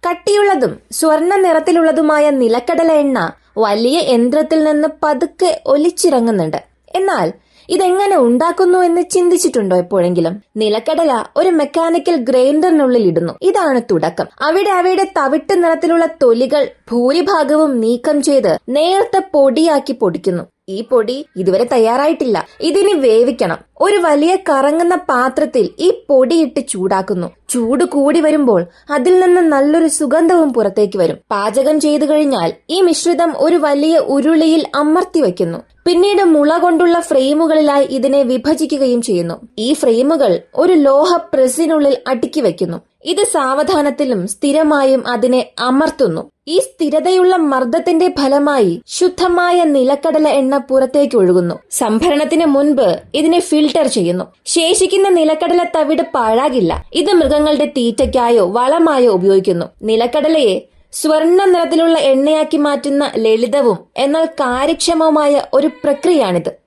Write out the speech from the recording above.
കട്ടിയുള്ളതും സ്വർണ്ണ നിറത്തിലുള്ളതുമായ നിലക്കടല എണ്ണ വലിയ യന്ത്രത്തിൽ നിന്ന് പതുക്കെ ഒലിച്ചിറങ്ങുന്നുണ്ട്. എന്നാൽ ഇതെങ്ങനെ ഉണ്ടാക്കുന്നു എന്ന് ചിന്തിച്ചിട്ടുണ്ടോ എപ്പോഴെങ്കിലും? നിലക്കടല ഒരു മെക്കാനിക്കൽ ഗ്രൈൻഡറിനുള്ളിൽ ഇടുന്നു. ഇതാണ് തുടക്കം. അവയുടെ തവിട്ട് നിറത്തിലുള്ള തൊലികൾ ഭൂരിഭാഗവും നീക്കം ചെയ്ത് നേർത്ത പൊടിയാക്കി പൊടിക്കുന്നു. ഈ പൊടി ഇതുവരെ തയ്യാറായിട്ടില്ല. ഇതിനി വേവിക്കണം. ഒരു വലിയ കറങ്ങുന്ന പാത്രത്തിൽ ഈ പൊടിയിട്ട് ചൂടാക്കുന്നു. ചൂട് കൂടി വരുമ്പോൾ അതിൽ നിന്ന് നല്ലൊരു സുഗന്ധവും പുറത്തേക്ക് വരും. പാചകം ചെയ്തു കഴിഞ്ഞാൽ ഈ മിശ്രിതം ഒരു വലിയ ഉരുളിയിൽ അമർത്തി വയ്ക്കുന്നു. പിന്നീട് മുള കൊണ്ടുള്ള ഫ്രെയിമുകളിലായി ഇതിനെ വിഭജിക്കുകയും ചെയ്യുന്നു. ഈ ഫ്രെയിമുകൾ ഒരു ലോഹ പ്രസ്സിനുള്ളിൽ അടുക്കി വയ്ക്കുന്നു. ഇത് സാവധാനത്തിലും സ്ഥിരമായും അതിനെ അമർത്തുന്നു. ഈ സ്ഥിരതയുള്ള മർദ്ദത്തിന്റെ ഫലമായി ശുദ്ധമായ നിലക്കടല എണ്ണ പുറത്തേക്ക് ഒഴുകുന്നു. സംഭരണത്തിന് മുൻപ് ഇതിനെ ഫിൽട്ടർ ചെയ്യുന്നു. ശേഷിക്കുന്ന നിലക്കടല തവിട് പാഴാകില്ല. ഇത് മൃഗങ്ങളുടെ തീറ്റയ്ക്കായോ വളമായോ ഉപയോഗിക്കുന്നു. നിലക്കടലയെ സ്വർണ്ണ നിറത്തിലുള്ള എണ്ണയാക്കി മാറ്റുന്ന ലളിതവും എന്നാൽ കാര്യക്ഷമവുമായ ഒരു പ്രക്രിയയാണിത്.